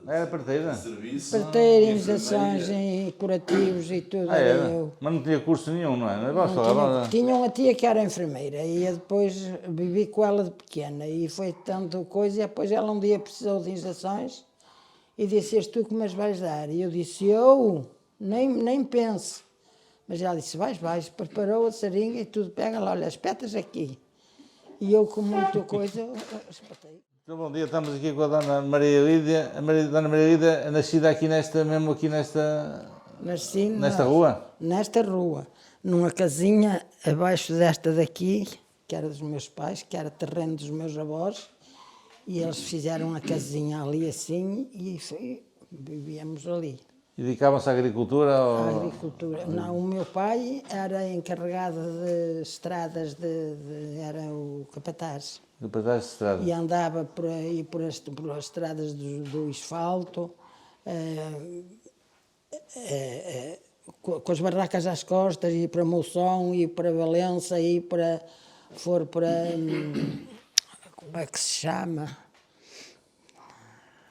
Era parteira? serviço. Parteira, injeções e curativos e tudo, Ah, era era? eu. Mas não tinha curso nenhum, não é? Não Não posso falar. tinha uma tia que era enfermeira e eu depois vivi com ela de pequena e foi tanto coisa e depois ela um dia precisou de injeções e disse, és tu que me as vais dar? E eu disse, eu? Nem pense. Mas ela disse, vais, preparou a seringa e tudo, pega lá, olha, espetas aqui. E eu com muita coisa, espetei. Então, bom dia, estamos aqui com a Dona Maria Lídia. Dona Maria Lídia é nascida aqui mesmo aqui nesta Nasci rua? Nesta rua, numa casinha abaixo desta daqui, que era dos meus pais, que era terreno dos meus avós, e eles fizeram a casinha ali assim e vivíamos ali. E dedicavam-se à agricultura? A agricultura. Não, o meu pai era encarregado de estradas, era o capataz. De pedaços de estrada? E andava por aí, por as estradas do asfalto, com as barracas às costas, e para Monção, e para Valença, e para... como é que se chama?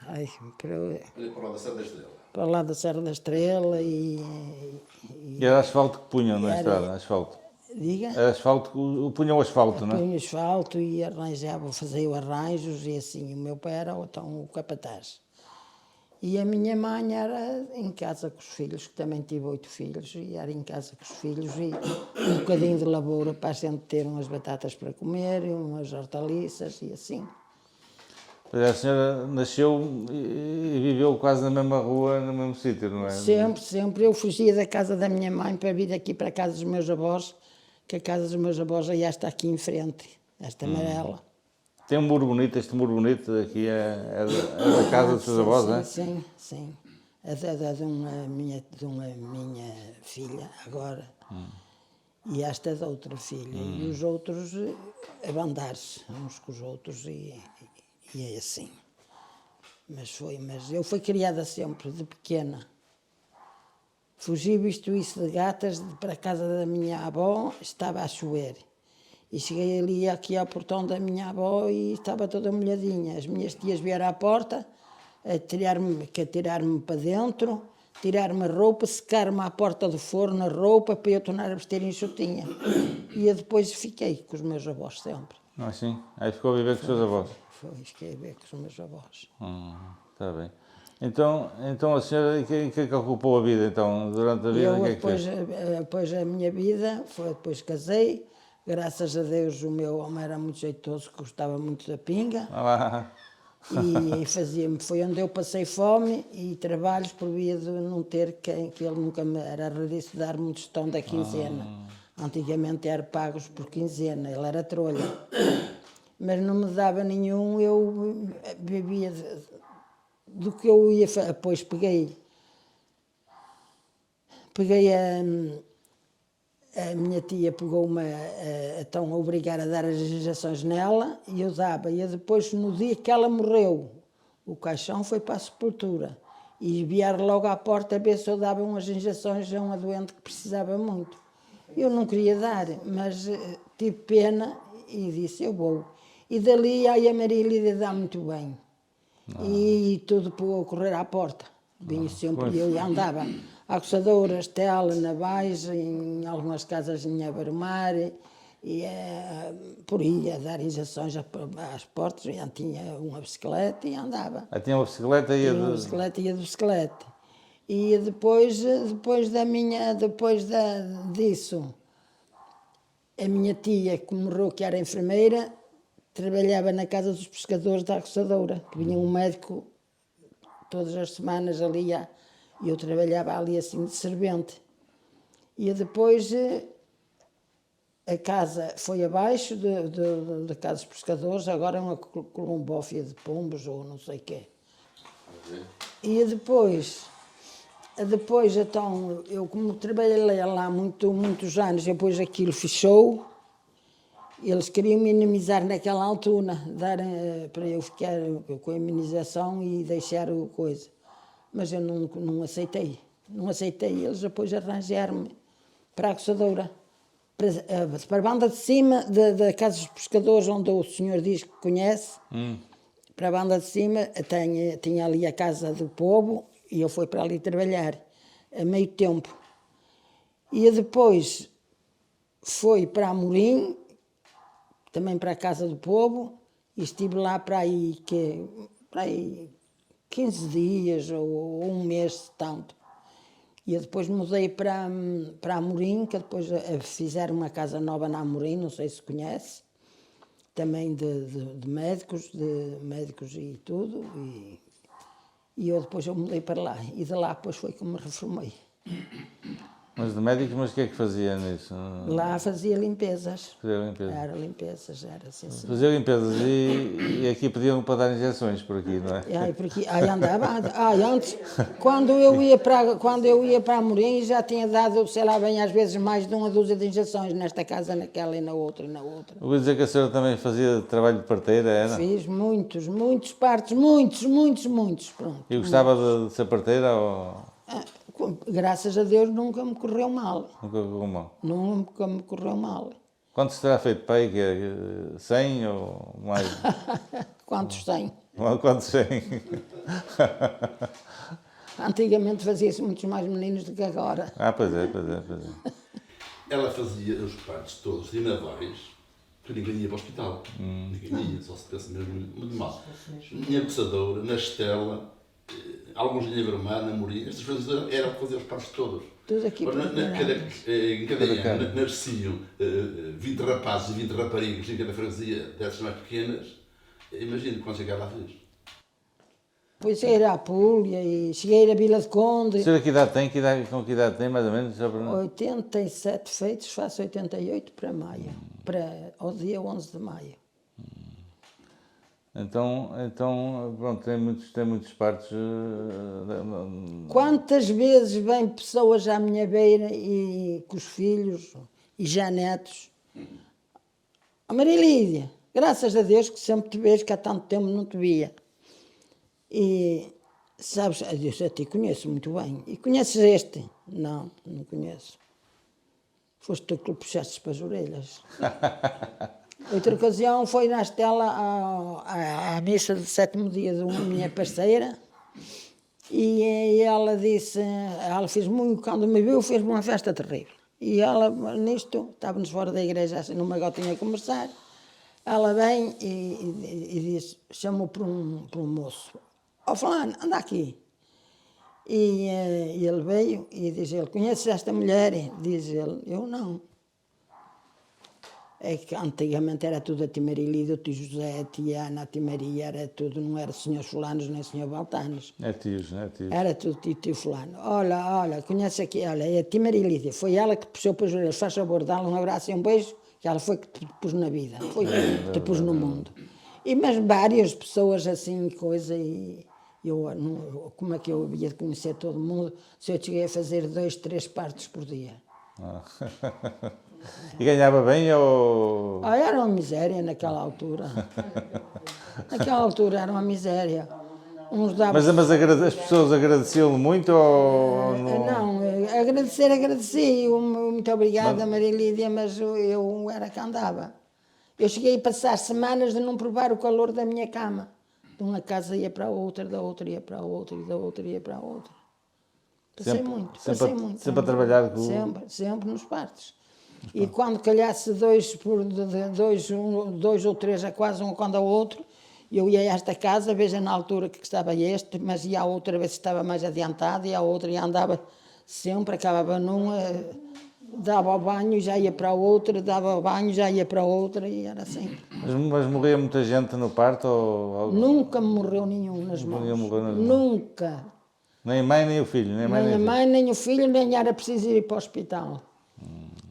Ai, Para lá da Serra da Estrela. para lá da Serra da Estrela E era asfalto que punham na estrada? Asfalto? Diga? Era asfalto que punham o asfalto, não é? Punha asfalto e arranjava, fazia arranjos e assim. O meu pai era então o capataz. E a minha mãe era em casa com os filhos, que também tive 8 filhos, e era em casa com os filhos e um bocadinho de lavoura para a gente ter umas batatas para comer, umas hortaliças e assim. A senhora nasceu e viveu quase na mesma rua, no mesmo sítio, não é? Sempre. Eu fugia da casa da minha mãe para vir aqui para a casa dos meus avós, que a casa dos meus avós já está aqui em frente, esta amarela. Tem um muro bonito, este muro bonito aqui é da casa dos seus avós, não é? Sim. É de uma minha filha agora. E esta é da outra filha. E os outros a bandar-se uns com os outros e é assim. Mas eu fui criada sempre, de pequena. Fugi visto isso de gatas para a casa da minha avó, estava a chover. E cheguei ali aqui ao portão da minha avó e estava toda molhadinha. As minhas tias vieram à porta, a tirar-me para dentro, tirar-me a roupa, secar-me à porta do forno a roupa para eu tornar a vestir enxutinha. E eu depois fiquei com os meus avós sempre. Não é assim? Aí ficou a viver com os seus avós? Fiquei a ver com os meus avós. Está bem. Então a senhora, em que é que ocupou a vida, então, durante a vida, o que é que fez? Depois a minha vida, depois casei. Graças a Deus o meu homem era muito jeitoso, gostava muito da pinga. E foi onde eu passei fome e trabalhos por via de não ter quem, que ele nunca me era radice dar-me um tostão da quinzena. Antigamente era pagos por quinzena, ele era trolha. Mas não me dava nenhum, eu vivia do que eu ia fazer. Depois peguei a minha tia pegou-me então a obrigar a dar as injeções nela e eu dava. E depois, no dia que ela morreu, o caixão foi para a sepultura. E vieram logo à porta a ver se eu dava umas injeções a uma doente que precisava muito. Eu não queria dar, mas tive pena e disse, eu vou. E dali a Maria Lídia dá muito bem. E tudo para correr à porta. Vinha sempre, eu andava à coçadora, Estela, Navais, em algumas casas em Abarmar, e por aí a dar injeções às portas, e tinha uma bicicleta e andava. Tinha uma bicicleta e uma bicicleta e a bicicleta. E depois disso, a minha tia, que morreu, que era enfermeira, trabalhava na casa dos pescadores da coçadora, que vinha um médico todas as semanas ali, e eu trabalhava ali assim de servente. E depois a casa foi abaixo da casa dos pescadores, agora é uma colombófia de pombos ou não sei o quê. E depois então, eu como trabalhei lá muitos anos, depois aquilo fechou. Eles queriam minimizar naquela altura, dar para eu ficar com a imunização e deixar a coisa. Mas eu não aceitei. Não aceitei. Eles depois arranjaram-me para a coçadora, para a banda de cima da Casa dos Pescadores, onde o senhor diz que conhece, para a banda de cima, tinha ali a Casa do Povo e eu fui para ali trabalhar, a meio tempo. E depois fui para Amorim, também para a Casa do Povo, e estive lá para aí 15 dias ou um mês, tanto. E eu depois mudei para Amorim, que depois fizeram uma casa nova na Amorim, não sei se conhece, também de médicos e tudo. E eu depois mudei para lá. E de lá depois foi que me reformei. Mas de médicos, mas o que é que fazia nisso? Lá fazia limpezas. Fazia limpeza. Era limpezas, era assim. Fazia limpezas e aqui pediam para dar injeções por aqui, não é? Aí andava, antes, quando eu ia para Amorim, já tinha dado, sei lá, bem às vezes mais de uma dúzia de injeções, nesta casa, naquela e na outra. Eu vou dizer que a senhora também fazia trabalho de parteira, era? Fiz muitos partos, muitos, pronto. E gostava de ser parteira ou Graças a Deus nunca me correu mal. nunca correu mal? Nunca me correu mal. Quanto se terá feito para aí? Que é 100 ou mais? Quantos tem? Quantos 100? Antigamente fazia-se muitos mais meninos do que agora. Pois é. Ela fazia os partos todos de navais, porque ninguém ia para o hospital. Ninguém ia, só se tivesse mesmo muito mal. Na coçadora, na Estela, alguns em Vermelho, na Morim, estas coisas eram para fazer os partos todos. Tudo aqui Em cada ano nasciam 20 rapazes e 20 raparigas em cada freguesia, dessas mais pequenas. Imagino quando chegar lá fez. Depois cheguei à Púlia e cheguei à Vila de Conde. A senhora que idade tem? Com que idade tem, mais ou menos? 87 feitos, faço 88 para maio, ao dia 11 de maio. Então pronto, tem muitos partos. Quantas vezes vêm pessoas à minha beira e com os filhos e já netos? Maria Lídia, graças a Deus que sempre te vejo, que há tanto tempo não te via. E sabes, eu te conheço muito bem. E conheces este? Não conheço. Foste tu que lhe puxaste para as orelhas. Outra ocasião foi na Estela à missa do 7º dia de uma minha parceira e ela fez muito, quando me viu, fez-me uma festa terrível. E ela, nisto, estávamos fora da igreja, assim, numa gotinha a conversar, ela vem e diz, chamou por um moço, fulano, anda aqui. E ele veio e diz ele, conheces esta mulher? Diz ele, eu não. É que antigamente era tudo a tia Marilídia, o tio José, a tia Ana, a tia Maria, era tudo, não era senhor fulanos nem senhor Baltanos. É tios, não é tios? Era tudo tio fulano. Olha, conhece aqui, olha, é a tia Marilídia, foi ela que te puxou para as orelhas, faz favor, dá-lhe um abraço e um beijo, que ela foi que te pôs na vida, foi que te pôs no mundo. Mas várias pessoas assim, coisa, e como é que eu havia de conhecer todo mundo se eu cheguei a fazer 2, 3 partos por dia? E ganhava bem ou... Era uma miséria naquela altura. Naquela altura era uma miséria. Uns davam... Mas as pessoas agradeciam-lhe muito ou não? Não, agradeci. Muito obrigada, Maria Lídia, mas eu era que andava. Eu cheguei a passar semanas de não provar o calor da minha cama. De uma casa ia para a outra, da outra ia para a outra, e da outra ia para a outra. Passei muito. Sempre a trabalhar com... Sempre nos partos. E quando calhasse 2 ou 3 a quase um quando ao outro, eu ia a esta casa, veja na altura que estava este, mas ia a outra vez que estava mais adiantado, e a outra e andava sempre, acabava numa, dava ao banho, já ia para a outra, dava ao banho, já ia para a outra, e era assim. Mas morria muita gente no parto? Nunca me morreu nenhum nas mãos. Nunca. Nem a mãe, nem o filho? Nem a mãe, nem o filho, nem era preciso ir para o hospital.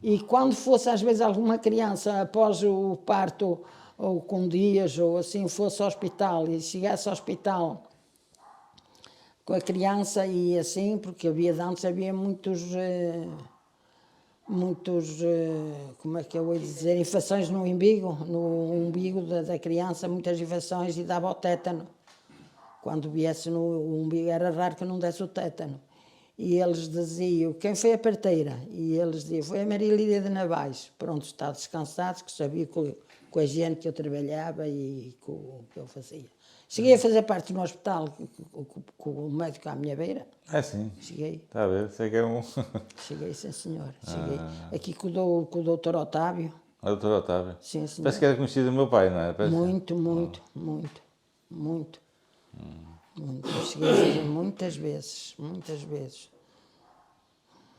E quando fosse às vezes alguma criança após o parto, ou com dias, ou assim, fosse ao hospital e chegasse ao hospital com a criança e assim, porque antes havia muitos, como é que eu vou dizer, infecções no umbigo da criança, muitas infecções e dava o tétano. Quando viesse no umbigo era raro que não desse o tétano. E eles diziam, quem foi a parteira? E eles diziam, foi a Maria Lídia de Navais. Pronto, está descansados, que sabia com a gente que eu trabalhava e com o que eu fazia. Cheguei a fazer parte no hospital com o médico à minha beira. É sim. Cheguei. Está a ver? Sei que é um. Cheguei, sim, senhor. Cheguei. Aqui com o doutor Otávio. O doutor Otávio. Sim, senhor. Parece que era conhecido do meu pai, não é? Parece... Muito. Eu cheguei a fazer muitas vezes.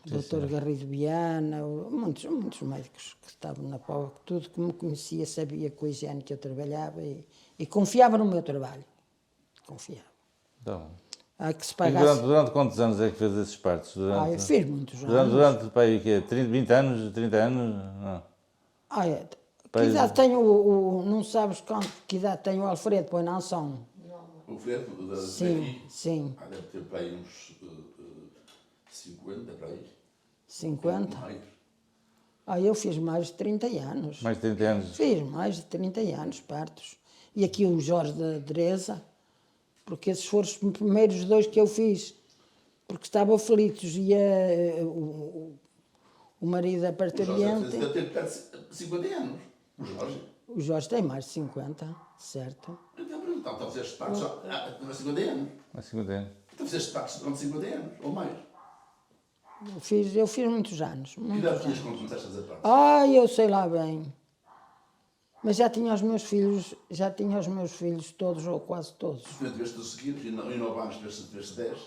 Doutor Garrido Viana, muitos médicos que estavam na Póvoa, que tudo que me conhecia sabia com a higiene que eu trabalhava e confiava no meu trabalho. Confiava. Então, Há que se e pagasse. durante quantos anos é que fez esses partos? Eu fiz muitos anos. Durante pai, o quê? 20 anos? 30 anos? Não. Que idade tem não sabes que idade tem o Alfredo, pois não são? O Alfredo, Sim. Deve ter para aí uns 50, para aí. 50? Mais. Eu fiz mais de 30 anos. Mais de 30 anos? Fiz mais de 30 anos partos. E aqui o Jorge da Teresa, porque esses foram os primeiros 2 que eu fiz, porque estavam aflitos e o marido é parturiente. Deve ter perto de 50 anos, o Jorge. O Jorge tem mais de 50, certo? Então fizeste partos há 50 anos. Há 50 anos. Então fizeste partos durante 50 anos, ou mais. Eu fiz muitos anos. Que idade tinhas quando começaste a fazer partos? Eu sei lá bem. Mas já tinha os meus filhos todos, ou quase todos. Tu tiveste seguidos e 9 anos tiveste 10.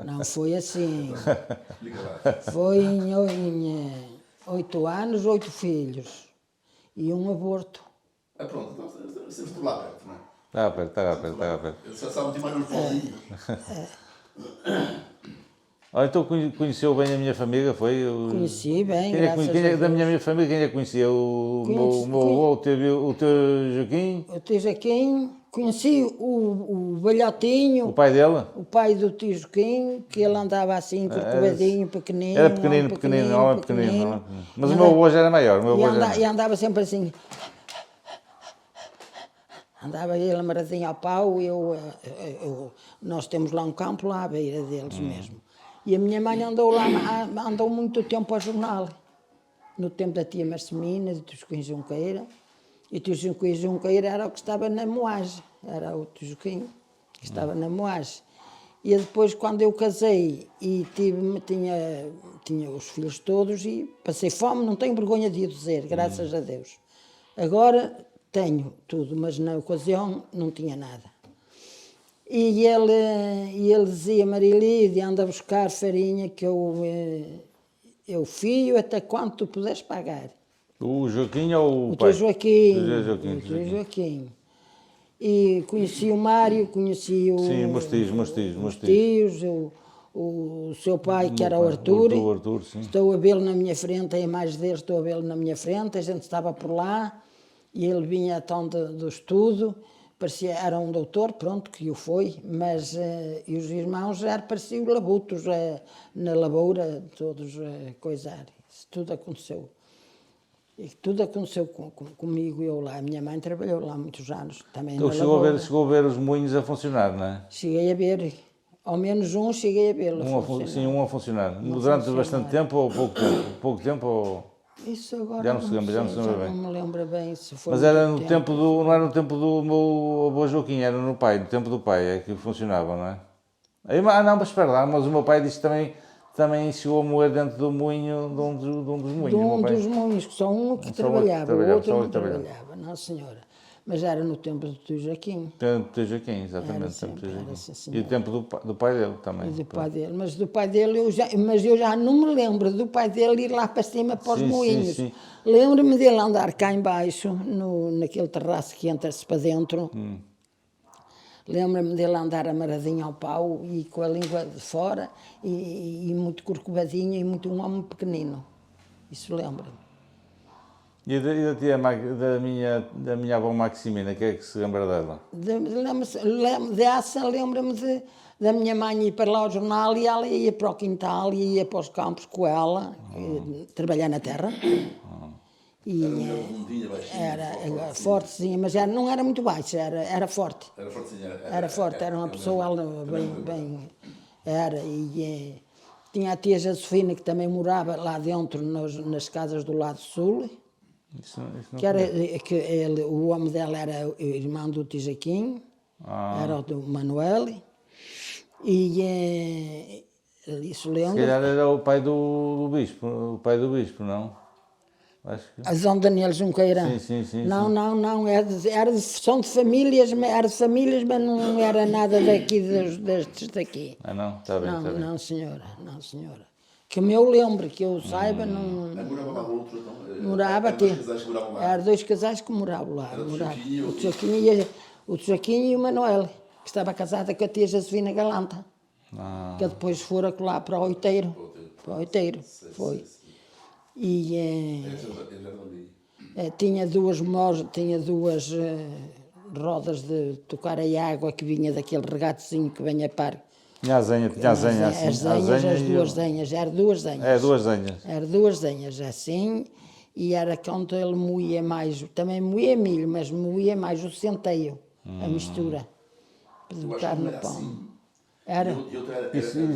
Não foi assim. Explica lá. Foi em 8 anos, 8 filhos. E um aborto. Pronto, então sempre estou lá perto, não é? Está perto. Eu só sabe de mais uns pauzinhos. Então conheceu bem a minha família, foi? Conheci bem, Quem graças a Deus. da minha família, quem é que conhecia? O meu avô, o teu Joaquim? O tio Joaquim, conheci o velhotinho, O pai dela? o pai do tio Joaquim, que ele andava assim, corcovadinho, pequenino. Era pequenino. Mas o meu avô já era maior. E andava sempre assim. Andava ele amarradinho ao pau, nós temos lá um campo lá à beira deles mesmo. E a minha mãe andou muito tempo ao jornal, no tempo da tia Marcemina, do tio Joaquim Junqueira. E o tio Joaquim Junqueira era o que estava na moagem, era o tio Joaquim que estava na moagem. E depois, quando eu casei e tinha os filhos todos e passei fome, não tenho vergonha de o dizer, graças a Deus. Agora tenho tudo, mas na ocasião não tinha nada. E ele dizia, Marilídia, anda buscar farinha que eu fio até quanto tu puderes pagar. O Joaquim ou o teu Joaquim? O teu Joaquim. E conheci o Mário, conheci o... Sim, meus tios, o seu pai, que era o Artur. O Artur, sim. Estou a vê-lo na minha frente, a imagem dele estou a vê-lo na minha frente, a gente estava por lá e ele vinha então do estudo. Era um doutor, pronto, que o foi, mas e os irmãos pareciam labutos na lavoura, todos a coisar. Isso tudo aconteceu. E tudo aconteceu comigo e eu lá. A minha mãe trabalhou lá muitos anos também. Então chegou a ver os moinhos a funcionar, não é? Cheguei a ver, ao menos um cheguei a vê-lo. Sim, um a funcionar. Durante bastante tempo ou pouco tempo? Ou... Isso agora já não se lembra bem. Não me lembra bem se foi. Mas era no tempo não era no tempo do meu avô Joaquim, era no tempo do pai, é que funcionava, não é? Não, mas espera lá, mas o meu pai disse que também chegou a moer dentro do moinho, de um dos moinhos. De um dos moinhos, que só um que trabalhava, o outro não trabalhava, não senhora. Mas era no tempo do tio Joaquim. Do tio Joaquim, exatamente. E o tempo do pai dele também. Do pai dele, mas do pai dele eu já não me lembro do pai dele ir lá para cima para os moinhos. Sim. Lembro-me dele andar cá embaixo, naquele terraço que entra-se para dentro. Lembro-me dele andar amarradinho ao pau e com a língua de fora e muito corcovadinho e muito um homem pequenino. Isso lembro-me. E da tia da minha avó Maximina, que é que se lembra dela? Lembro-me da minha mãe ir para lá ao jornal e ela ia para o quintal e ia para os campos com ela, trabalhar na terra. Era fortezinha, mas não era muito baixa, era forte. Era fortezinha. Era forte, era uma pessoa bem. Era, e tinha a tia Josefina, que também morava lá dentro, nas casas do lado sul. Isso não Que, era, conheço. que ele, o homem dela era o irmão do Tijaquinho, era o do Manuel, e isso Se lembro. calhar era o pai do bispo, o pai do bispo, não? Acho que... A Zão Daniel Junqueira. Sim. Não, são de famílias, era de famílias, mas não era nada daqui, destes daqui. Ah, não? Está bem, está bem. Não, senhora. Que eu lembro, que eu saiba, não... Morava lá outro, então. Morava Eram aqui. dois casais que moravam lá. Eram dois casais que moravam lá. Era o moravam. Tijaquinho O Tijaquinho e o Manuel, que estava casada com a tia Josefina Galanta, Ah, que depois fora lá para o Oiteiro. Para o Oiteiro, foi. E Eles eram ali. tinha duas rodas de tocar a água que vinha daquele regatozinho que vem a par. tinha a zenha assim. As a zenhas, zenha as e duas o- zenhas, eram duas zenhas. É, duas zenhas. Eram duas zenhas assim, e era quando ele moía mais, também moía milho, mas moía mais o centeio, a mistura, para Eu acho botar que não no era pão. assim. Era E outra era.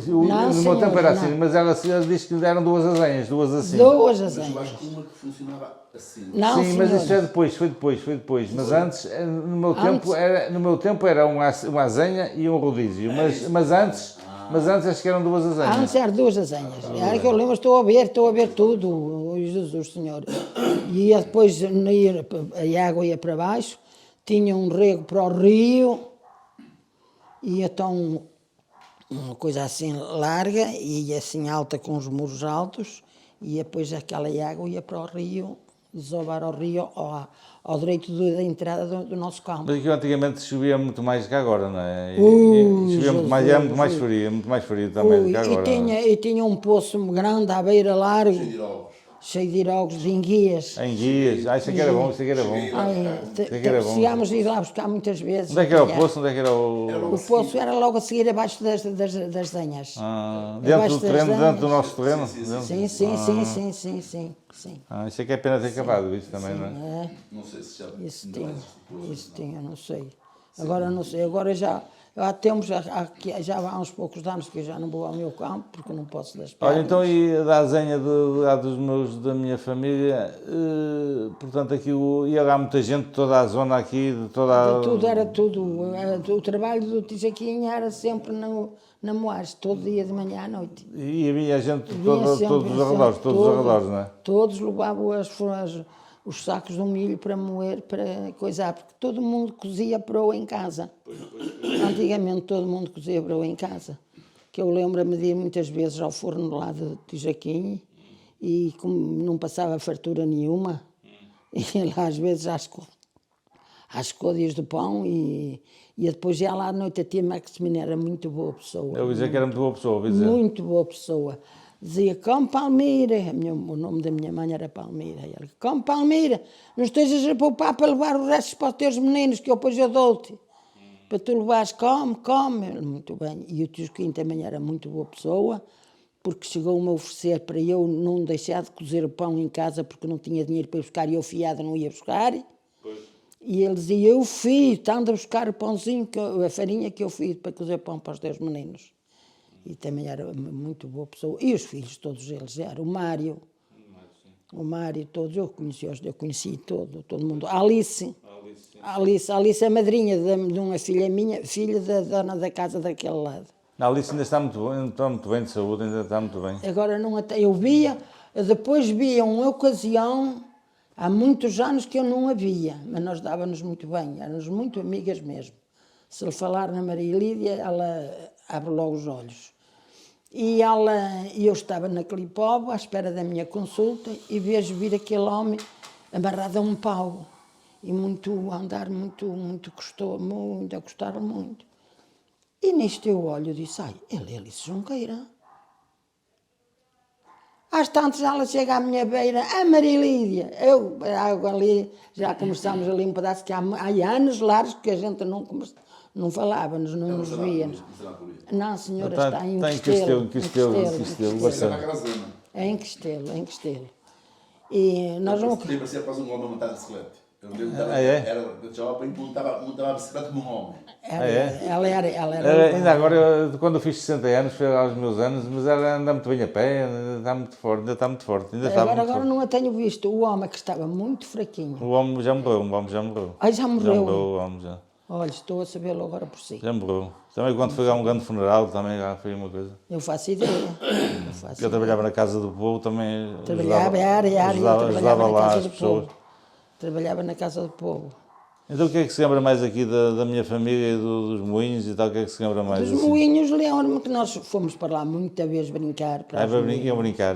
No Não, meu tempo era senhora, assim, não. mas ela disse que eram duas azenhas, duas assim. duas Mas eu zenhas. acho que uma que funcionava assim. Não, Sim, mas isso senhora. foi depois. Mas antes, no meu tempo era uma azenha e um rodízio. Mas antes acho que eram duas azenhas. Antes eram duas azenhas. Era que eu lembro, estou a ver tudo, oh, Jesus Senhor. E ia depois, a água ia para baixo, tinha um rego para o rio, e então uma coisa assim larga e assim alta com os muros altos, e depois aquela água ia para o rio, desovar ao rio, ao direito da entrada do nosso campo. Mas aqui antigamente chovia muito mais que agora, não é? Chovia muito mais, Jesus, era muito mais frio também do que agora. E tinha um poço grande à beira largo, Cheio de ovos. cheio de irogos, de enguias. Em guias, isso aqui era bom, isso aqui era bom. Ai, que era bom. chegámos a ir lá buscar muitas vezes. Onde é que era o poço? Onde é que era o... O poço era logo a seguir abaixo das zenhas. dentro do das terreno, zenhas. dentro do nosso terreno? Sim. Isso é que é pena ter acabado, isso também, não é? É, Não sei se já. isso ainda tinha, mais depois, isso tinha, não sei. Agora não sei, agora já há tempos, já há uns poucos anos que eu já não vou ao meu campo, porque não posso das pernas. Olha, então e da azenha da minha família, portanto aqui ia lá muita gente de toda a zona aqui, de toda a... Era tudo. O trabalho do Tijaquinho era sempre na Moares, todo dia de manhã à noite. E havia gente de Vinha todos sempre, os arredores, não é? Todos levavam os sacos de milho para moer, para coisar, porque todo mundo cozia broa em casa. Antigamente todo mundo cozia broa em casa. Que eu lembro-me de ir muitas vezes ao forno lá de Tijaquinho e como não passava fartura nenhuma, ia lá às vezes às côdeas do pão e depois ia lá à noite. A tia Maximina era muito boa pessoa. Eu ouvi dizer que era muito boa pessoa, ouvi dizer. Muito boa pessoa. Dizia, come Palmira, o nome da minha mãe era Palmira. E ela, come Palmira, não estejas a poupar para levar os restos para os teus meninos, que eu depois eu dou-te. Para tu levares, come. Ele, muito bem. E o tio Quinto também era muito boa pessoa, porque chegou-me a oferecer para eu não deixar de cozer o pão em casa, porque não tinha dinheiro para ir buscar e eu fiada não ia buscar. E ele dizia, eu fiz, anda a buscar o pãozinho, a farinha que eu fiz para cozer pão para os teus meninos. E também era muito boa pessoa. E os filhos, todos eles, eram o Mário, todos, eu conheci todo mundo. A Alice é a madrinha de uma filha minha, filha da dona da casa daquele lado. A Alice ainda está muito bem de saúde, ainda está muito bem. Agora depois via uma ocasião, há muitos anos que eu não a via, mas nós dávamos muito bem, éramos muito amigas mesmo. Se lhe falar na Maria Lídia, ela abre logo os olhos. E eu estava naquele povo à espera da minha consulta e vejo vir aquele homem amarrado a um pau. E a andar muito, a custar muito. E nisto eu olho e disse, ele é Alice Junqueira. Às tantas ela chega à minha beira, a Maria Lídia. Eu ali, já conversámos ali um pedaço que há anos largos que a gente não falávamos, não nos víamos. Não, senhora, está em Castelo. É em Castelo. E nós não... Parecia quase um homem a montar de bicicleta. Eu lembro dela, era jovem, montava a bicicleta como um homem. Ela era Ainda agora, quando eu fiz 60 anos, foi aos meus anos, mas ela anda muito bem a pé, ainda está muito forte, ainda está muito forte. Agora não a tenho visto. O homem que estava muito fraquinho. O homem já morreu, o homem já morreu. Ai, já morreu. Já morreu o homem, já. Olha, estou a sabê-lo agora por si. Já morreu. Também quando foi a um grande funeral, também já foi uma coisa. Eu faço ideia. Eu trabalhava na Casa do Povo, também Trabalhava ajudava na lá Casa as do pessoas. Povo. Trabalhava na Casa do Povo. Então o que é que se lembra mais aqui da minha família, dos moinhos e tal, o que é que se lembra mais? Dos moinhos, lembro-me que nós fomos para lá muita vez brincar. Iam brincar.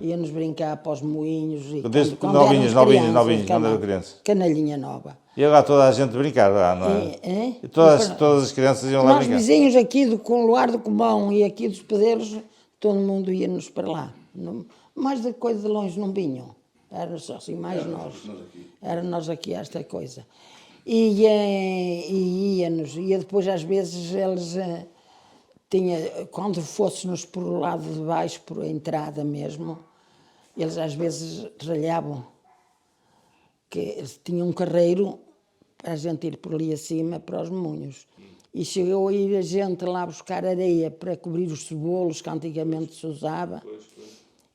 Íamos brincar para os moinhos. E Desde quando novinhos, éramos quando era criança. Canalhinha nova. E agora toda a gente brincar lá, não é? E todas as crianças iam lá Nós brincar. vizinhos aqui do Luar do Comão e aqui dos Pedreiros, todo mundo ia-nos para lá. Mais de coisa de longe não vinham. Era só assim, mais nós. Era nós aqui esta coisa. E ia-nos. E depois às vezes eles quando fôssemos por o lado de baixo, por a entrada mesmo, eles às vezes ralhavam. Que eles tinham um carreiro para a gente ir por ali acima para os moinhos. E chegou a ir a gente lá buscar areia para cobrir os cebolos que antigamente se usava.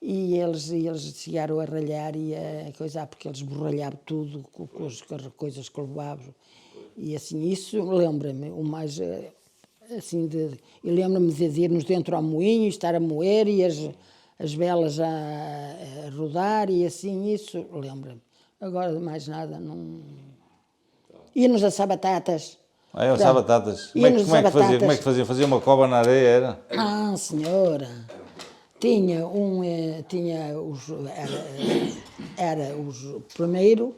E eles chegaram a ralhar e a coisar, porque eles borralhavam tudo com as coisas que levavam. E assim, isso lembra-me, o mais assim eu lembro-me de irmos dentro ao moinho, estar a moer e as velas a rodar e assim, isso lembra-me. Agora de mais nada, não... Íamos assar batatas. Iam assar batatas. Como é que fazia? Fazia uma cova na areia, era? Ah, senhora. Tinha primeiro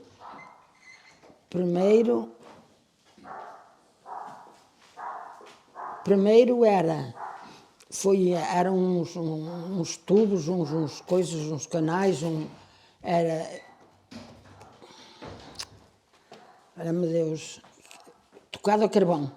eram uns tubos, uns coisas, uns canais, meu Deus, tocado a carvão.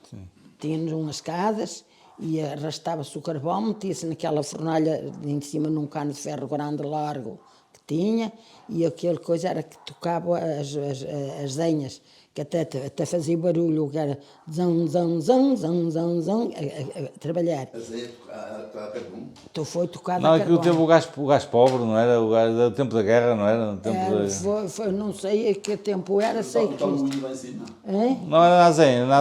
Sim. Tínhamos umas escadas e arrastava-se o carvão, metia-se naquela fornalha em cima num cano de ferro grande, largo, que tinha, e aquela coisa era que tocava as lenhas, que até fazia barulho, que era zão, zão, zão, zão, zão, zão, a trabalhar. A lenha a carvão? Então foi tocado não, a carvão. Não, aquilo teve o gás pobre, não era? O gás do tempo da guerra, não era? Não sei a que tempo era, sei que... Lá em cima. Não era na Azenha, não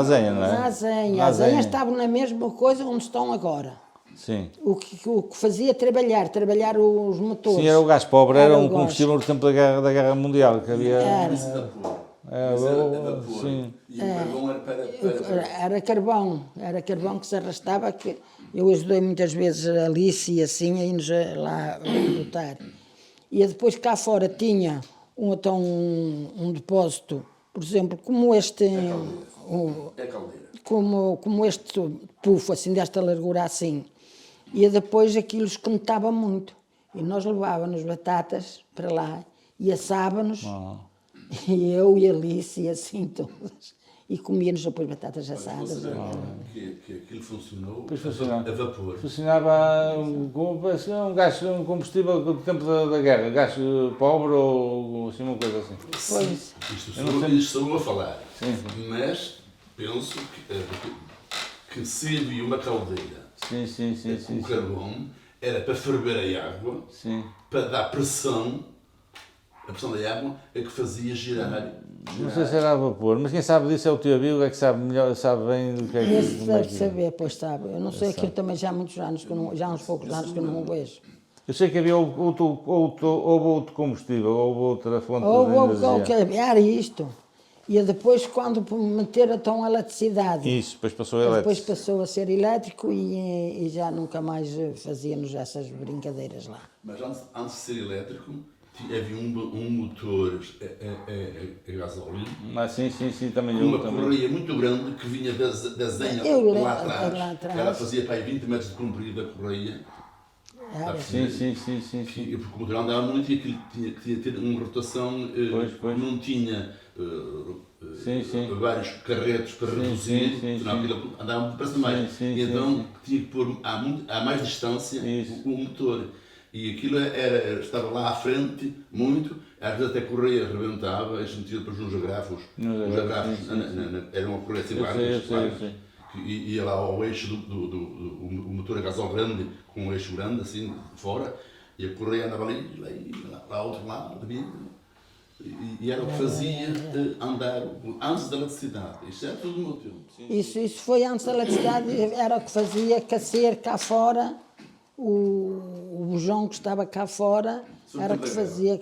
é? Na Azenha. As Azenhas estavam na mesma coisa onde estão agora. Sim. O que fazia trabalhar os motores. Sim, era o gás pobre, era um combustível no tempo da guerra mundial, que havia... Sim. E o carvão era carvão. Era carvão que se arrastava, que eu ajudei muitas vezes a Alice e assim, a ir-nos lá lutar. E depois cá fora tinha um depósito, por exemplo, como este... É caldeira. Como este pufo, assim, desta largura assim. E depois aquilo esquentava muito. E nós levávamos batatas para lá e assávamos, e eu e a Alice e assim todas. E comíamos depois batatas assadas. Que aquilo funcionou a vapor. Funcionava um combustível do tempo da guerra, gás pobre ou assim, uma coisa assim. Pois. Isto sou eu a falar. Sim. Mas penso que se havia uma caldeira com carvão, era para ferver a água, para dar pressão, a pressão da água é que fazia girar. Não sei se era a vapor, mas quem sabe disso é o teu amigo, é que sabe melhor, sabe bem do que é que... Esse deve saber, pois sabe. Eu não sei, aquilo também já há muitos anos, já há uns poucos anos que eu não o vejo. Eu sei que havia outro combustível, houve outra fonte de energia. Era isto. E depois, quando meter então a eletricidade... Isso, depois passou a elétrico. Depois passou a ser elétrico e já nunca mais fazíamos essas brincadeiras lá. Mas antes de ser elétrico, havia um motor a gasóleo. Sim, também uma correia muito grande que vinha da zenha lá atrás. Ela fazia para aí 20 metros de comprido a correia. Sim. Porque o motor andava muito e aquilo tinha que ter uma rotação, não tinha vários carretos para reduzir, senão aquilo andava muito para mais. Então tinha que pôr a mais distância o motor. E aquilo estava lá à frente muito Às vezes até a correia rebentava, e se metia depois nos agrafos. Os agrafos era uma correia assim larga, eu sei. que ia lá ao eixo o motor a gasol grande, com um eixo grande assim, fora, e a correia andava ali lá ao outro lado, e era o que fazia andar antes da eletricidade. Isto é tudo do meu tempo. Isso foi antes da eletricidade, era o que fazia aquecer cá fora, o bujão que estava cá fora, era o que fazia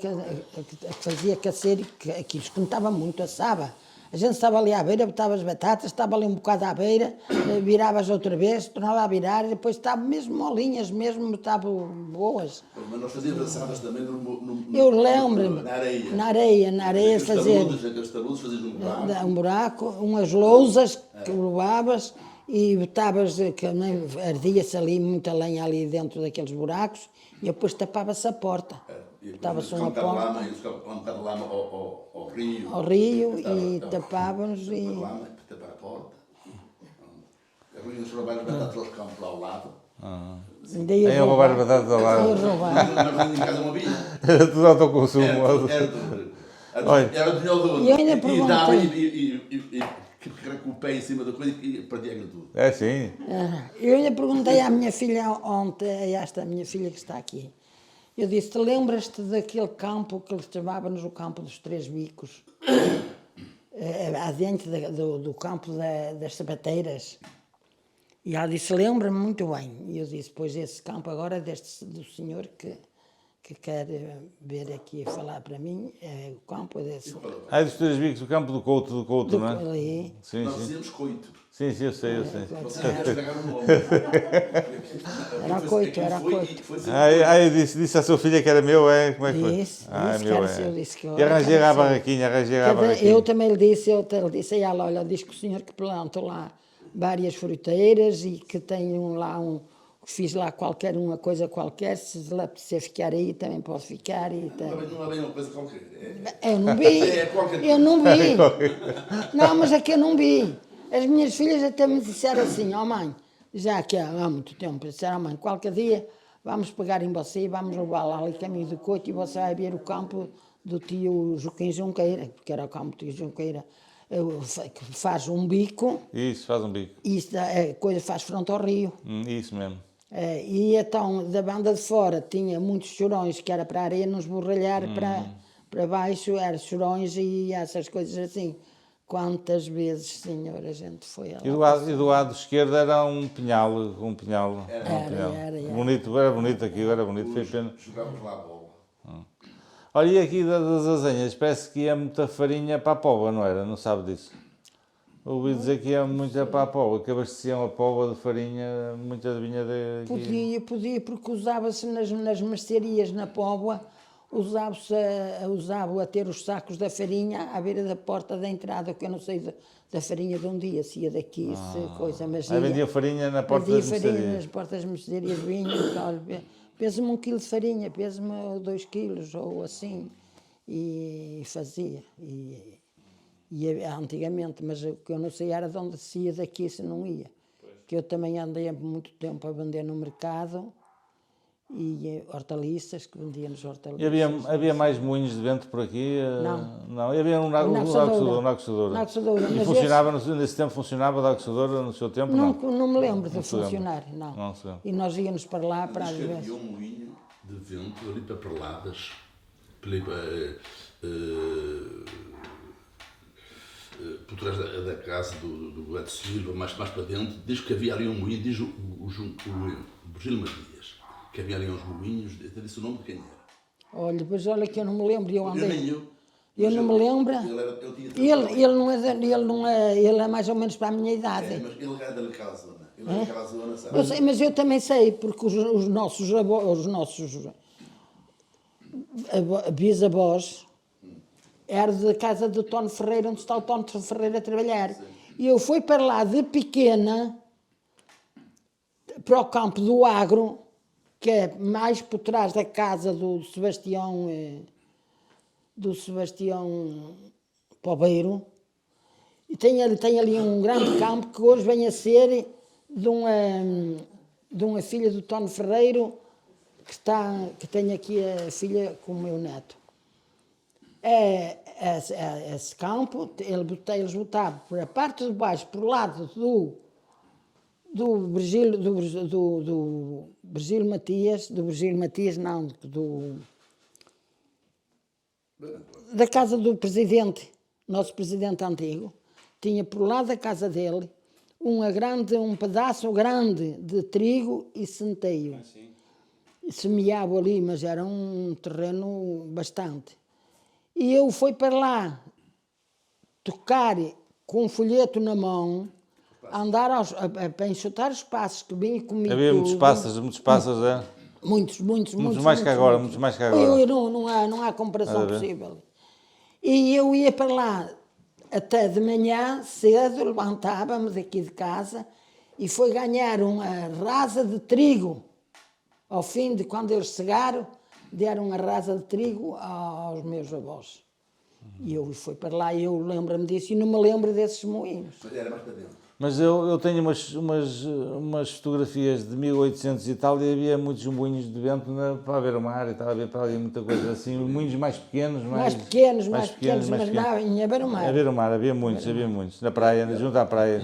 aquecer, e que aquilo esquentava muito, assava. A gente estava ali à beira, botava as batatas, estava ali um bocado à beira, viravas outra vez, tornava a virar, e depois estavam mesmo molinhas, mesmo estavam boas. Mas nós fazíamos assadas também Eu lembro-me, na areia. na areia fazer Aqueles tabudos fazias num buraco. um buraco, umas lousas que levavas e botavas, que ardia-se ali muita lenha ali dentro daqueles buracos e depois tapava-se a porta. Botava-se uma porta Um bocado de lama ao rio. ao rio e tapávamos e... Lama, tapar a porta. Arruinhas para as batatas aos campos lá ao lado. Ainda ia Aí a roubar batatas ao lado. Ia roubar. Mas em casa não havia. Era tudo autoconsumo. Era o dinheiro do E eu ainda e dava perguntei. e com o pé em cima da coisa e perdia aquilo tudo. É sim. Eu ainda perguntei à minha filha ontem, a esta minha filha que está aqui, eu disse, te lembras-te daquele campo que eles chamávamos o campo dos Três Bicos? Adiante do campo das sapateiras. E ela disse, lembra-me muito bem. E eu disse, pois esse campo agora do senhor que quer vir aqui falar para mim, é o campo desse. Aí dos Três Bicos, o campo do Couto, não é? Ali. Sim, Nós sim. dizíamos coito. Sim, eu sei. Vocês estragaram o nome. Era coito. Eu disse à sua filha que era meu, é? Como é que foi? Disse É que meu, era é. seu, disse que E arranjei lá a barraquinha, Eu também lhe disse, a ela, olha, diz que o senhor que plantou lá várias fruteiras e que tem fiz lá qualquer uma coisa qualquer, se lhe apetecer ficar aí, também pode ficar. Não é bem uma coisa qualquer. Eu não vi, eu não vi. Não, mas é que eu não vi. As minhas filhas até me disseram assim, ó mãe, já que há muito tempo, disseram, mãe, qualquer dia vamos pegar em você e vamos levar lá ali caminho do Couto e você vai ver o campo do tio Joaquim Junqueira, porque era o campo do tio Junqueira, que faz um bico. Isso, faz um bico. Isso a coisa faz frente ao rio. Isso mesmo. E então, da banda de fora, tinha muitos chorões, que era para a areia não esborralhar para baixo, eram chorões e essas coisas assim. Quantas vezes, senhor, a gente foi lá. E do lado esquerdo era um pinhal. Era. Era bonito aquilo, era bonito, foi pena. Jogávamos lá a bola. Olha, e aqui das azenhas, parece que ia muita farinha para a pova, não era? Não sabe disso? Ouvi dizer que ia muita para a pova, que abasteciam a pova de farinha, muita vinha daqui. Podia, porque usava-se nas mercearias na Póvoa, usavam a ter os sacos da farinha à beira da porta da entrada, que eu não sei da farinha de um dia, se ia daqui, se coisa, mas Aí vendia farinha na porta das vendia farinha mercearias. nas portas das mercearias, vinha, pesa-me 1 quilo de farinha, pesa-me 2 quilos, ou assim, e fazia. E antigamente, mas o que eu não sei era de onde se ia daqui, se não ia. Que eu também andei muito tempo a vender no mercado e hortaliças, que vendia nos hortaliças. E havia mais moinhos de vento por aqui? Não, e havia um Nacoçador. E funcionava, nesse tempo funcionava o Nacoçador no seu tempo? Não me lembro de funcionar, não. Não se lembra. E nós íamos para lá, para às Diz que vezes. havia um moinho de vento ali para Perladas, por trás da casa do Edson Silva, mais para dentro. Diz que havia ali um moinho, diz o Virgílio Matias, que havia ali uns moinhos, até disse o nome de quem era. Olha, pois olha que eu não me lembro, eu andei. Eu não me lembro. Ele é mais ou menos para a minha idade. Mas ele era daquela zona. Ele era daquela zona, sabe? Eu sei, mas eu também sei, porque os nossos bisavós eram da casa do Tono Ferreira, onde está o Tono Ferreira a trabalhar. Sim. E eu fui para lá de pequena, para o campo do Agro, que é mais por trás da casa do Sebastião Pobeiro, e tem ali um grande campo que hoje vem a ser de uma filha do Tono Ferreiro, que tem aqui a filha com o meu neto. esse campo, eles botavam por a parte de baixo, por lado do Virgílio Matias, não, da casa do presidente, nosso presidente antigo, tinha por lado da casa dele um pedaço grande de trigo e centeio. Semeava ali, mas era um terreno bastante. E eu fui para lá tocar com um folheto na mão, andar para enxutar os passos que vinha comigo. Havia muitos pássaros, é? Muitos mais que agora, muitos mais que agora. Não há comparação possível. E eu ia para lá até de manhã, cedo, levantava-me daqui de casa e fui ganhar uma rasa de trigo. Ao fim de quando eles cegaram, deram uma rasa de trigo aos meus avós. E eu fui para lá e eu lembro-me disso e não me lembro desses moinhos. Era mais para dentro. Mas eu tenho umas fotografias de 1800 e tal e havia muitos moinhos de vento para ver o mar e tal, havia para ali muita coisa assim, moinhos mais pequenos. Mais pequenos, mas não, ia ver o mar. A ver o mar, havia muitos, na praia, junto à praia.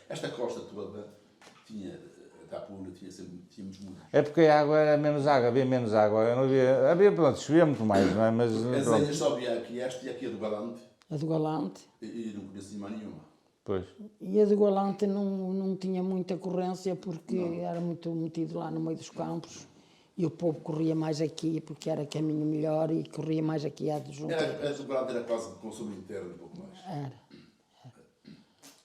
Esta costa toda tinha, da Pula, tínhamos muito. É porque a água era menos água, havia menos água, pronto, chovia muito mais, não é? Mas As ilhas só havia aqui esta e aqui a do Galante. A do Galante. E não conheço mais nenhuma. Pois. E a do Galante não tinha muita corrência porque era muito metido lá no meio dos campos e o povo corria mais aqui porque era caminho melhor e corria mais aqui à de junto. A do Galante era quase consumo interno, um pouco mais. Era.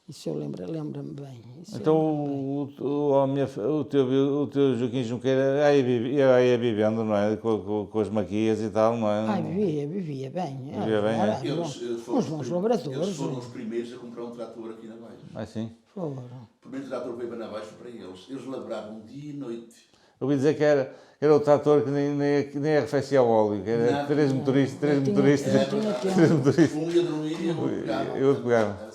Isso eu lembro-me bem. Então o teu Joaquim Junqueira ia vivendo, não é? Com as maquias e tal, não é? Vivia bem. Vivia bem, é? Uns bons labradores. Eles foram os primeiros a comprar um trator aqui na Baixa. Ah, sim? Foram. O primeiro trator que veio para na Baixa foi para eles. Eles labravam dia e noite. Eu ouvi dizer que era o trator que nem arrefecia o óleo, que era três motoristas. Um ia dormir e o outro pegava.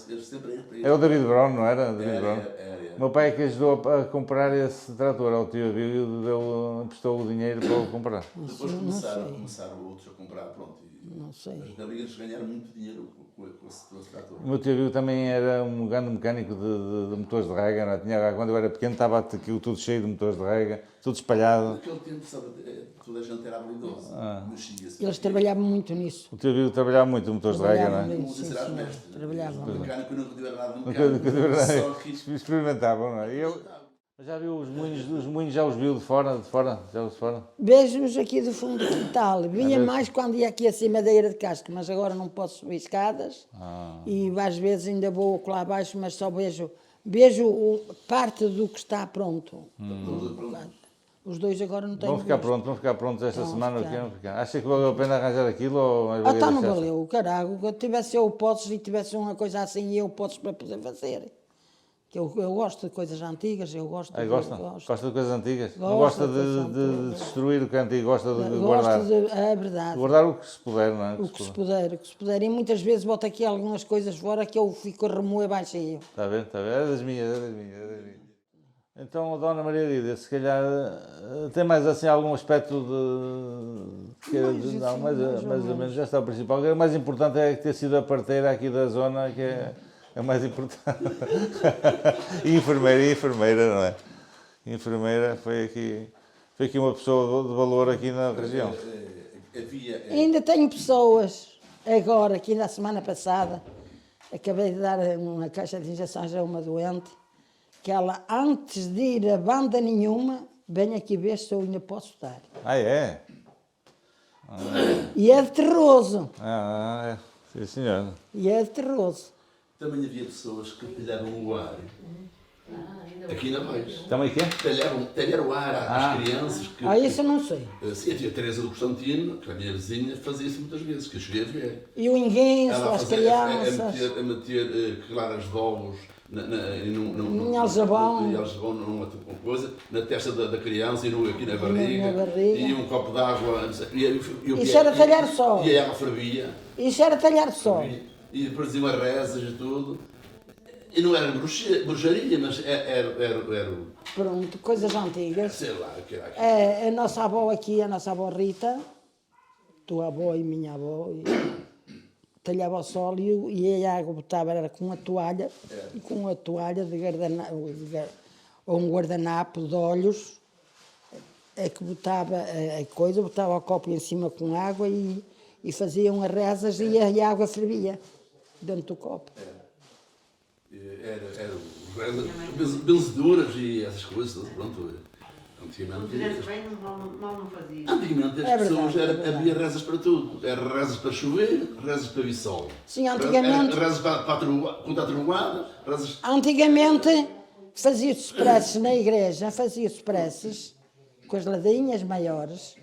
Era o David Brown, não era? Era. O meu pai é que ajudou a comprar esse trator ao tio e emprestou o dinheiro para o comprar. Depois começaram outros a comprar, pronto. Não sei. As galinhas ganharam muito dinheiro com esse trator. O meu tio também era um grande mecânico de motores de rega, não é? Quando eu era pequeno estava aquilo tudo cheio de motores de rega, tudo espalhado. Naquele tempo, sabe, toda a gente era habilidosa. Eles trabalhavam muito nisso. O teu trabalhava muito em motores de rega, não é? Sim, trabalhavam. O mecânico nunca tiver nada de mecânico. Só que experimentavam, não é? Já viu os moinhos, já os viu de fora? Vejo-os aqui do fundo do quintal. Vinha mais quando ia aqui acima da Eira de Casca, mas agora não posso subir escadas. E às vezes ainda vou lá abaixo, mas só vejo parte do que está pronto. Os dois agora não têm. Vão ficar prontos esta semana? Acha que valeu a pena arranjar aquilo? Ou não valeu, caralho. Se tivesse eu hipóteses e tivesse uma coisa assim, eu hipóteses para poder fazer. Que eu gosto de coisas antigas, gosto. Gosta de coisas antigas? Não gosta de destruir o que é antigo, gosta de guardar. É verdade. Guardar o que se puder, não é? O que se puder. E muitas vezes boto aqui algumas coisas fora que eu fico a remoer baixinho. Está a ver? É das minhas. Então, a Dona Maria Lídia, se calhar tem mais assim algum aspecto mais ou menos, já está o principal. O mais importante é ter sido a parteira aqui da zona, que é o mais importante. E enfermeira, não é? Enfermeira foi aqui uma pessoa de valor aqui na região. Ainda tenho pessoas, agora, aqui na semana passada, acabei de dar uma caixa de injeções a uma doente, que ela, antes de ir a banda nenhuma, vem aqui ver se eu ainda posso dar. Ah, é? E é de terroso. Sim, senhor. E é de terroso. Também havia pessoas que talharam o ar. Aqui na Baixa. Também o quê? Talhar o ar às crianças. Isso eu não sei. Sim, a tia Teresa do Constantino, que é a minha vizinha, fazia isso muitas vezes, que eu cheguei a ver. E o enguenço, as crianças. A meter claras de ovos em alzabão, numa coisa, na testa da criança e aqui na barriga. E um copo de água. Isso era talhar só. E a água fervia. Isso era talhar só. E depois diziam as rezas e tudo. E não era bruxaria, mas era. Pronto, coisas antigas. Sei lá, o que era aquilo. A nossa avó aqui, a nossa avó Rita, tua avó e minha avó, e talhava ao sol e a água botava, era com a toalha, e com a toalha de ou um guardanapo de olhos, é que botava a coisa, botava o copo em cima com água e faziam as rezas e a água fervia dentro do copo. Era benzeduras e essas coisas, pronto. Se fizesse bem, mal não fazia. Antigamente as É pessoas, verdade, é verdade. havia rezas para tudo. Era rezas para chover, rezas para vir sol. Sim, antigamente- Rezas contra a trovoada, rezas... Antigamente fazia-se preces na igreja, fazia-se preces com as ladainhas maiores,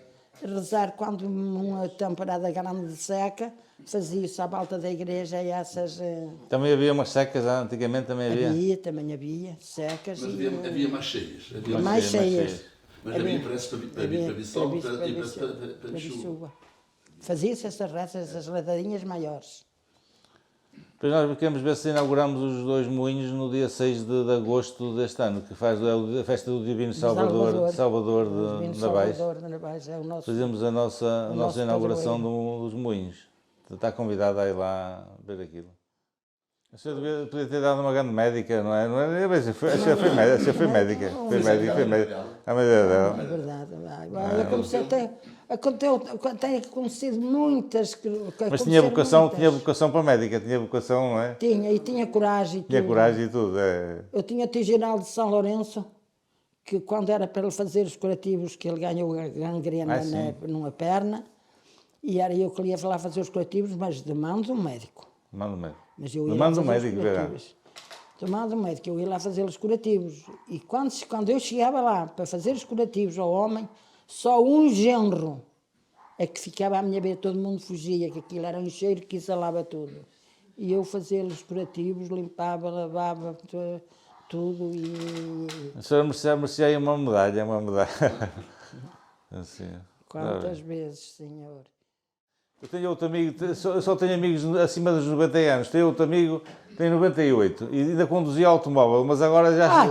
rezar quando uma temporada grande de seca, fazia-se à volta da igreja e essas... Também havia umas secas, antigamente também havia. Também havia secas Mas e... havia mais cheias. Havia mais cheias. cheias. Mas havia preces para vir sol e preces para para vir chuva. chuva. Fazia-se essas rezas, essas ladadinhas maiores. Depois nós queremos ver se inauguramos os 2 moinhos no dia 6 de agosto deste ano, que faz a festa do Divino Salvador Divino de Navais. Salvador de Navais, é o nosso... Fazemos a nossa nosso inauguração padroeiro. dos moinhos. Está convidado a ir lá ver aquilo. A senhora podia ter dado uma grande médica, não é? Não é? A senhora foi médica. Foi médica. A médica dela. É verdade. Olha, tenho conhecido muitas... Mas tinha vocação para médica, tinha vocação, não é? Tinha, e tinha coragem e Tinha tudo. coragem e tudo. É. Eu tinha tio Geraldo de São Lourenço, que quando era para ele fazer os curativos, que ele ganhou gangrena sim. numa perna, e era eu que lhe ia lá fazer os curativos, mas demanda um médico. Manda o médico. Mas eu ia lá Manda o fazer os médico, verá. curativos. Demanda um médico, eu ia lá fazer os curativos. E quando eu chegava lá para fazer os curativos ao homem, só um genro é que ficava à minha beira, todo mundo fugia, que aquilo era um cheiro que exalava tudo. E eu fazia os curativos, limpava, lavava tudo e... A senhora merecia aí uma medalha, Assim. Quantas vezes, senhor? Eu tenho outro amigo, eu só tenho amigos acima dos 90 anos. Tenho outro amigo, tem 98 e ainda conduzia automóvel, mas agora já...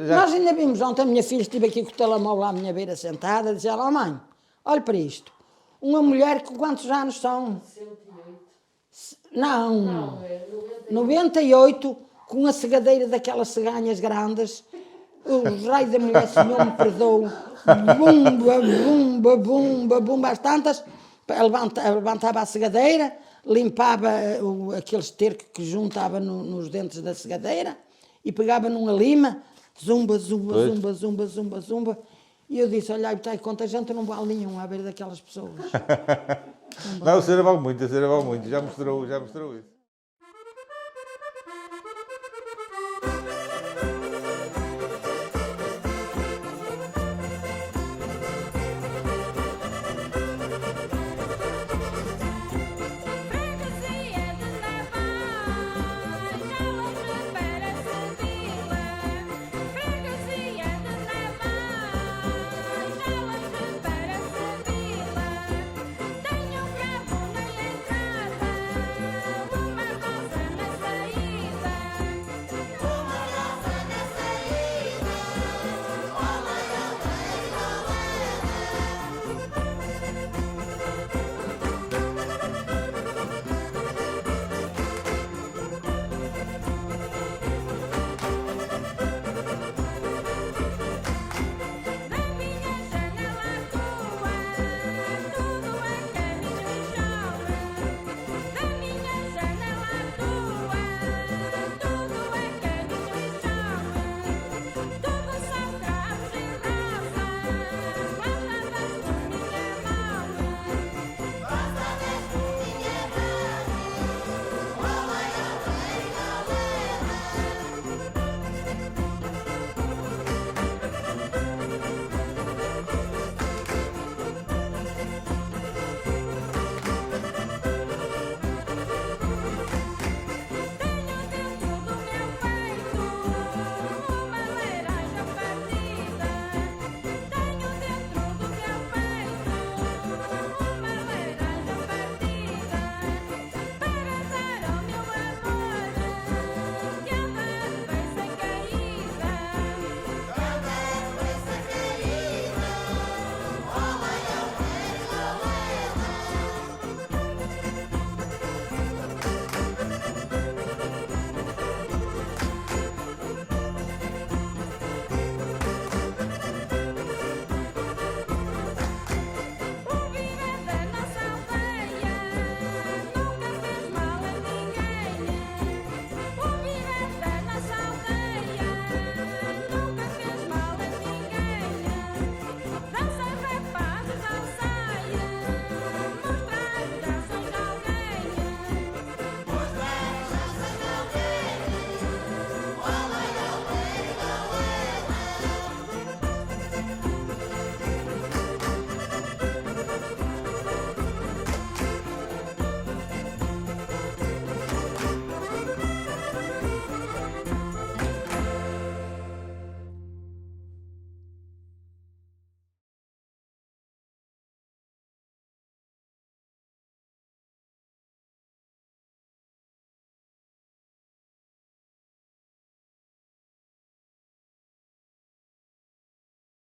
Nós ainda vimos ontem, a minha filha estive aqui com o telemóvel lá à minha beira sentada, dizia ela, mãe, olha para isto, uma mulher que quantos anos são? 108. Não, 98, com a cegadeira daquelas ceganhas grandes, os raios da mulher, senhor me perdoe, bumba, às tantas, levantava a cegadeira, limpava aquele esterco que juntava nos dentes da cegadeira e pegava numa lima, zumba. E eu disse, olha, está quanta gente não vale nenhum à beira daquelas pessoas. Não, a senhora vale muito, já mostrou isso.